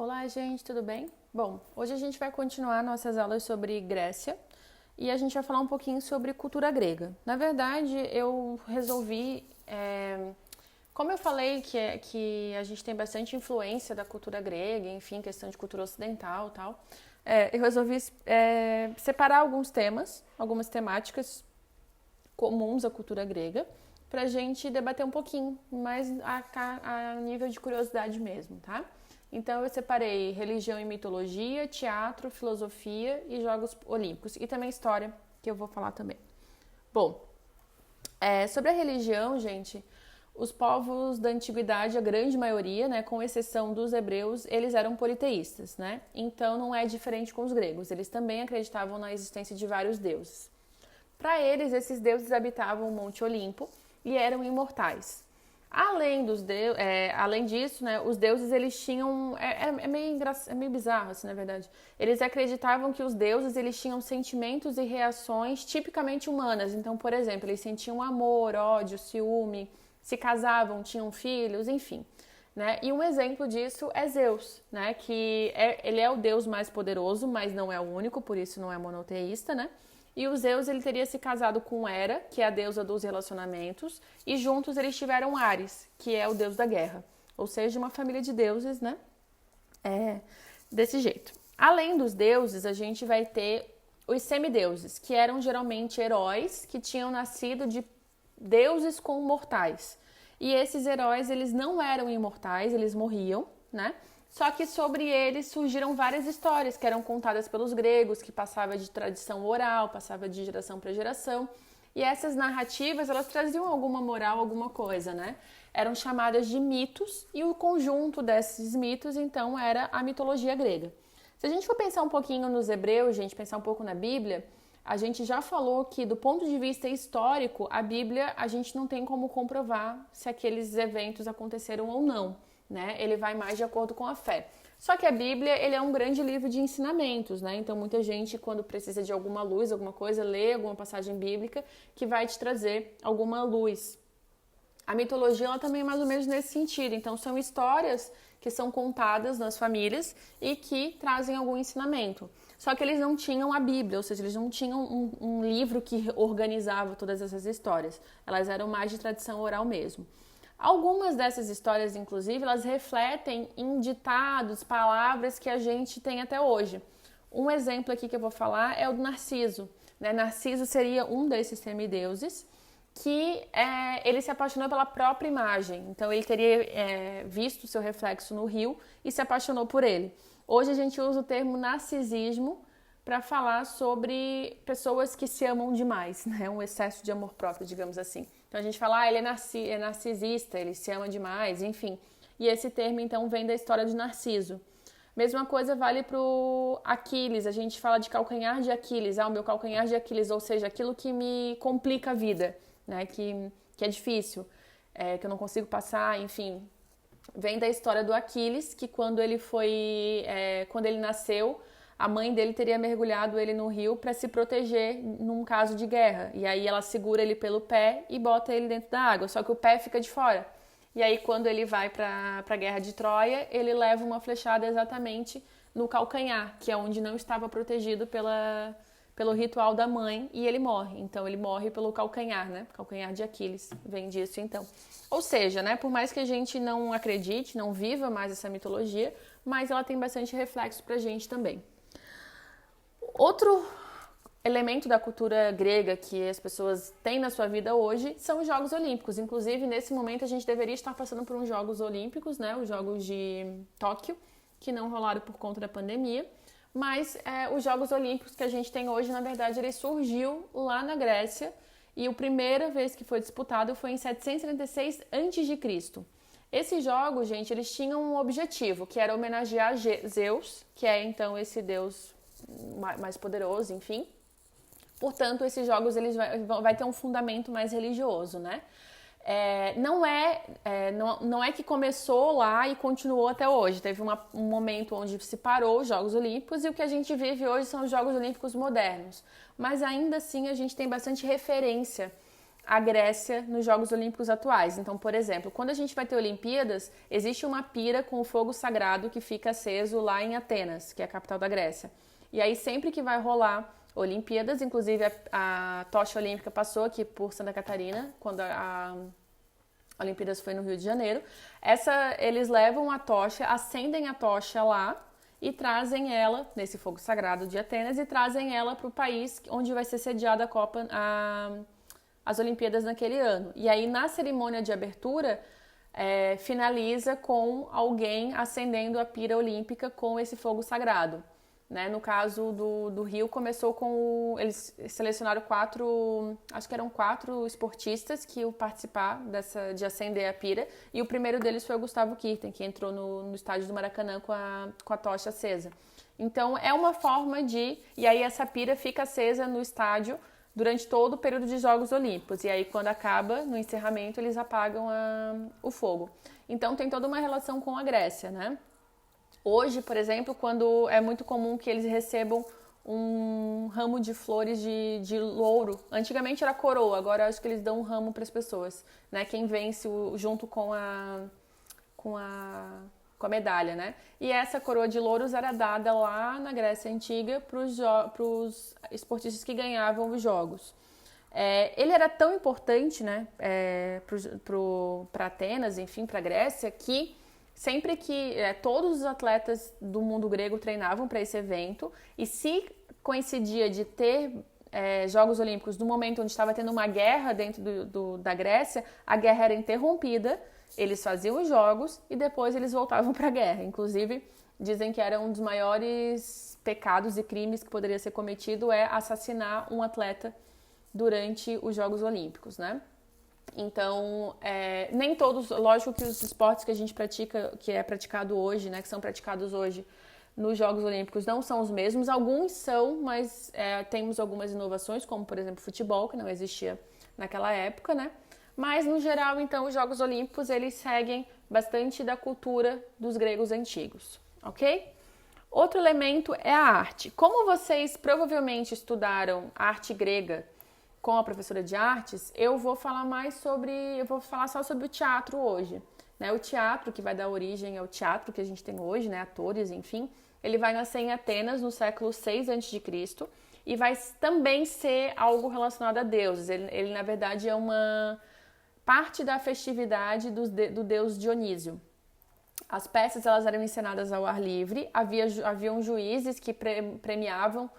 Olá, gente, tudo bem? Bom, hoje a gente vai continuar nossas aulas sobre Grécia e a gente vai falar um pouquinho sobre cultura grega. Na verdade, eu resolvi, como eu falei que a gente tem bastante influência da cultura grega, enfim, questão de cultura ocidental e tal, eu resolvi separar alguns temas, algumas temáticas comuns à cultura grega, para a gente debater um pouquinho, mais a nível de curiosidade mesmo, tá? Então eu separei religião e mitologia, teatro, filosofia e Jogos Olímpicos. E também história, que eu vou falar também. Bom, sobre a religião, gente, os povos da antiguidade, a grande maioria, né, com exceção dos hebreus, eles eram politeístas, né? Então não é diferente com os gregos. Eles também acreditavam na existência de vários deuses. Para eles, esses deuses habitavam o Monte Olimpo e eram imortais. Além disso, né, os deuses eles tinham é meio bizarro assim, na verdade. Eles acreditavam que os deuses eles tinham sentimentos e reações tipicamente humanas. Então, por exemplo, eles sentiam amor, ódio, ciúme, se casavam, tinham filhos, enfim. Né? E um exemplo disso é Zeus, né? Ele é o deus mais poderoso, mas não é o único, por isso não é monoteísta, né? E o Zeus ele teria se casado com Hera, que é a deusa dos relacionamentos, e juntos eles tiveram Ares, que é o deus da guerra. Ou seja, uma família de deuses, né? Desse jeito. Além dos deuses, a gente vai ter os semideuses, que eram geralmente heróis que tinham nascido de deuses com mortais. E esses heróis, eles não eram imortais, eles morriam, né? Só que sobre eles surgiram várias histórias que eram contadas pelos gregos, que passava de tradição oral, passava de geração para geração. E essas narrativas, elas traziam alguma moral, alguma coisa, né? Eram chamadas de mitos e o conjunto desses mitos, então, era a mitologia grega. Se a gente for pensar um pouquinho nos hebreus, gente, pensar um pouco na Bíblia, a gente já falou que, do ponto de vista histórico, a Bíblia, a gente não tem como comprovar se aqueles eventos aconteceram ou não. Né? Ele vai mais de acordo com a fé. Só que a Bíblia, ele é um grande livro de ensinamentos, né? Então muita gente, quando precisa de alguma luz, alguma coisa, lê alguma passagem bíblica que vai te trazer alguma luz. A mitologia, ela também é mais ou menos nesse sentido. Então são histórias que são contadas nas famílias e que trazem algum ensinamento. Só que eles não tinham a Bíblia, ou seja, eles não tinham um livro que organizava todas essas histórias. Elas eram mais de tradição oral mesmo. Algumas dessas histórias, inclusive, elas refletem em ditados, palavras que a gente tem até hoje. Um exemplo aqui que eu vou falar é o do Narciso. Né? Narciso seria um desses semideuses que ele se apaixonou pela própria imagem. Então, ele teria visto o seu reflexo no rio e se apaixonou por ele. Hoje, a gente usa o termo narcisismo para falar sobre pessoas que se amam demais, né? Um excesso de amor próprio, digamos assim. Então a gente fala, ele é narcisista, ele se ama demais, enfim. E esse termo, então, vem da história de Narciso. Mesma coisa vale para o Aquiles, a gente fala de calcanhar de Aquiles, o meu calcanhar de Aquiles, ou seja, aquilo que me complica a vida, né? Que é difícil, que eu não consigo passar, enfim. Vem da história do Aquiles, que quando ele nasceu, a mãe dele teria mergulhado ele no rio para se proteger num caso de guerra. E aí ela segura ele pelo pé e bota ele dentro da água, só que o pé fica de fora. E aí quando ele vai para a guerra de Troia, ele leva uma flechada exatamente no calcanhar, que é onde não estava protegido pelo ritual da mãe, e ele morre. Então ele morre pelo calcanhar, né? Calcanhar de Aquiles, vem disso então. Ou seja, né, por mais que a gente não acredite, não viva mais essa mitologia, mas ela tem bastante reflexo pra gente também. Outro elemento da cultura grega que as pessoas têm na sua vida hoje são os Jogos Olímpicos. Inclusive, nesse momento, a gente deveria estar passando por uns Jogos Olímpicos, né? Os Jogos de Tóquio, que não rolaram por conta da pandemia. Mas os Jogos Olímpicos que a gente tem hoje, na verdade, ele surgiu lá na Grécia e a primeira vez que foi disputado foi em 776 a.C. Esses jogos, gente, eles tinham um objetivo, que era homenagear Zeus, que é então esse deus mais poderoso, enfim. Portanto, esses jogos eles vai ter um fundamento mais religioso, né? Não é que começou lá e continuou até hoje. Teve um momento onde se parou os Jogos Olímpicos e o que a gente vive hoje são os Jogos Olímpicos modernos. Mas ainda assim a gente tem bastante referência a Grécia nos Jogos Olímpicos atuais. Então, por exemplo, quando a gente vai ter Olimpíadas, existe uma pira com o fogo sagrado que fica aceso lá em Atenas, que é a capital da Grécia. E aí, sempre que vai rolar Olimpíadas, inclusive a tocha olímpica passou aqui por Santa Catarina, quando a Olimpíadas foi no Rio de Janeiro, eles levam a tocha, acendem a tocha lá e trazem ela, nesse fogo sagrado de Atenas, e trazem ela para o país onde vai ser sediada as Olimpíadas naquele ano. E aí, na cerimônia de abertura, finaliza com alguém acendendo a pira olímpica com esse fogo sagrado. Né? No caso do Rio, começou com... Eles selecionaram acho que eram 4 esportistas que iam participar de acender a pira. E o primeiro deles foi o Gustavo Kirten, que entrou no estádio do Maracanã com a tocha acesa. Então, é uma forma de... E aí, essa pira fica acesa no estádio durante todo o período de Jogos Olímpicos. E aí, quando acaba, no encerramento, eles apagam o fogo. Então, tem toda uma relação com a Grécia, né? Hoje, por exemplo, quando é muito comum que eles recebam um ramo de flores de louro. Antigamente era coroa, agora acho que eles dão um ramo para as pessoas, né? Quem vence junto com a medalha, né? E essa coroa de louros era dada lá na Grécia Antiga para os esportistas que ganhavam os jogos. Ele era tão importante, né, para Atenas, enfim, para a Grécia, que sempre que todos os atletas do mundo grego treinavam para esse evento, e se coincidia de ter Jogos Olímpicos no momento onde estava tendo uma guerra dentro da Grécia, a guerra era interrompida, eles faziam os jogos e depois eles voltavam para a guerra. Inclusive, dizem que era um dos maiores pecados e crimes que poderia ser cometido assassinar um atleta durante os Jogos Olímpicos, né? Então, nem todos, lógico que os esportes que a gente pratica, que é praticado hoje, né, que são praticados hoje nos Jogos Olímpicos não são os mesmos, alguns são, mas temos algumas inovações, como por exemplo futebol, que não existia naquela época, né? Mas no geral, então, os Jogos Olímpicos, eles seguem bastante da cultura dos gregos antigos, ok? Outro elemento é a arte. Como vocês provavelmente estudaram arte grega com a professora de artes, eu vou falar só sobre o teatro hoje, né? O teatro que vai dar origem ao teatro que a gente tem hoje, né? Atores, enfim, ele vai nascer em Atenas no século 6 a.C. e vai também ser algo relacionado a deuses. Ele na verdade, é uma parte da festividade do deus Dionísio. As peças elas eram encenadas ao ar livre, haviam juízes que premiavam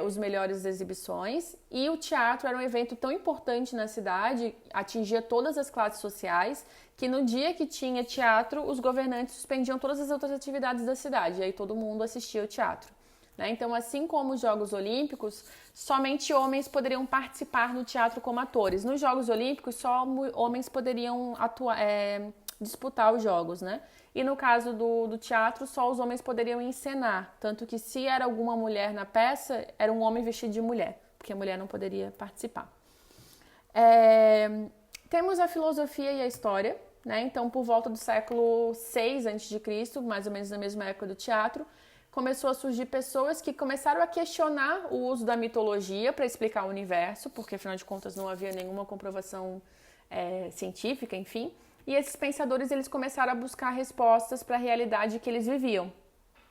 os melhores exibições, e o teatro era um evento tão importante na cidade, atingia todas as classes sociais, que no dia que tinha teatro, os governantes suspendiam todas as outras atividades da cidade, e aí todo mundo assistia ao teatro, né? Então, assim como os Jogos Olímpicos, somente homens poderiam participar no teatro como atores. Nos Jogos Olímpicos, só homens poderiam disputar os jogos, né? E no caso do teatro, só os homens poderiam encenar. Tanto que se era alguma mulher na peça, era um homem vestido de mulher, porque a mulher não poderia participar. Temos a filosofia e a história, né? Então, por volta do século 6 a.C., mais ou menos na mesma época do teatro, começou a surgir pessoas que começaram a questionar o uso da mitologia para explicar o universo, porque afinal de contas não havia nenhuma comprovação científica, enfim. E esses pensadores, eles começaram a buscar respostas para a realidade que eles viviam,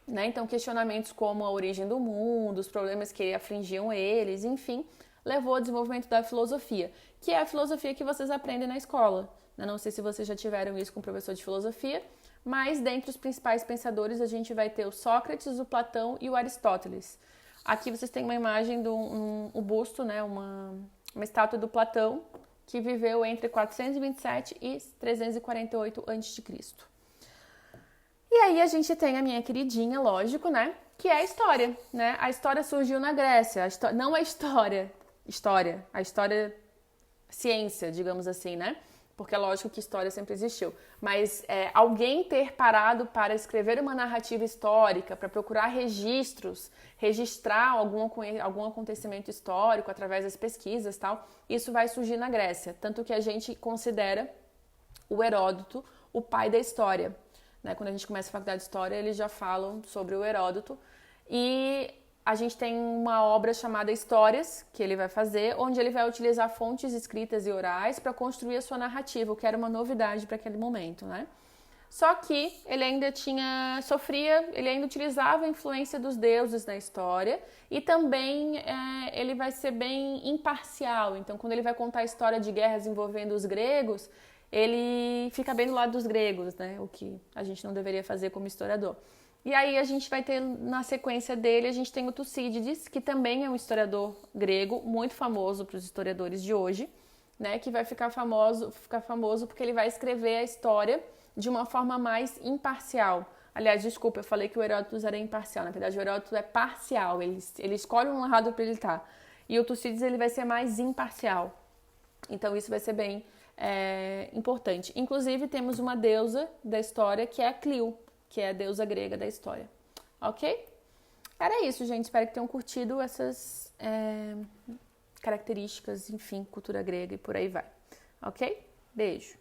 né? Então, questionamentos como a origem do mundo, os problemas que afligiam eles, enfim, levou ao desenvolvimento da filosofia, que é a filosofia que vocês aprendem na escola. Não sei se vocês já tiveram isso com o professor de filosofia, mas dentre os principais pensadores a gente vai ter o Sócrates, o Platão e o Aristóteles. Aqui vocês têm uma imagem um busto, né? Uma estátua do Platão, que viveu entre 427 e 348 a.C. E aí a gente tem a minha queridinha, lógico, né? Que é a história, né? A história surgiu na Grécia, não a história, a história ciência, digamos assim, né? Porque é lógico que história sempre existiu. Mas alguém ter parado para escrever uma narrativa histórica, para procurar registrar algum acontecimento histórico através das pesquisas e tal, isso vai surgir na Grécia. Tanto que a gente considera o Heródoto o pai da história, né? Quando a gente começa a faculdade de história, eles já falam sobre o Heródoto. E a gente tem uma obra chamada Histórias, que ele vai fazer, onde ele vai utilizar fontes escritas e orais para construir a sua narrativa, o que era uma novidade para aquele momento, né? Só que ele ainda ele ainda utilizava a influência dos deuses na história e também ele vai ser bem imparcial. Então, quando ele vai contar a história de guerras envolvendo os gregos, ele fica bem do lado dos gregos, né? O que a gente não deveria fazer como historiador. E aí a gente vai ter, na sequência dele, a gente tem o Tucídides, que também é um historiador grego, muito famoso para os historiadores de hoje, né? Que vai ficar famoso porque ele vai escrever a história de uma forma mais imparcial. Aliás, desculpa, eu falei que o Heródoto era imparcial. Na verdade, o Heródoto é parcial. Ele escolhe um lado para ele estar. E o Tucídides ele vai ser mais imparcial. Então, isso vai ser bem importante. Inclusive, temos uma deusa da história, que é a Clio, que é a deusa grega da história. Ok? Era isso, gente. Espero que tenham curtido essas características, enfim, cultura grega e por aí vai. Ok? Beijo.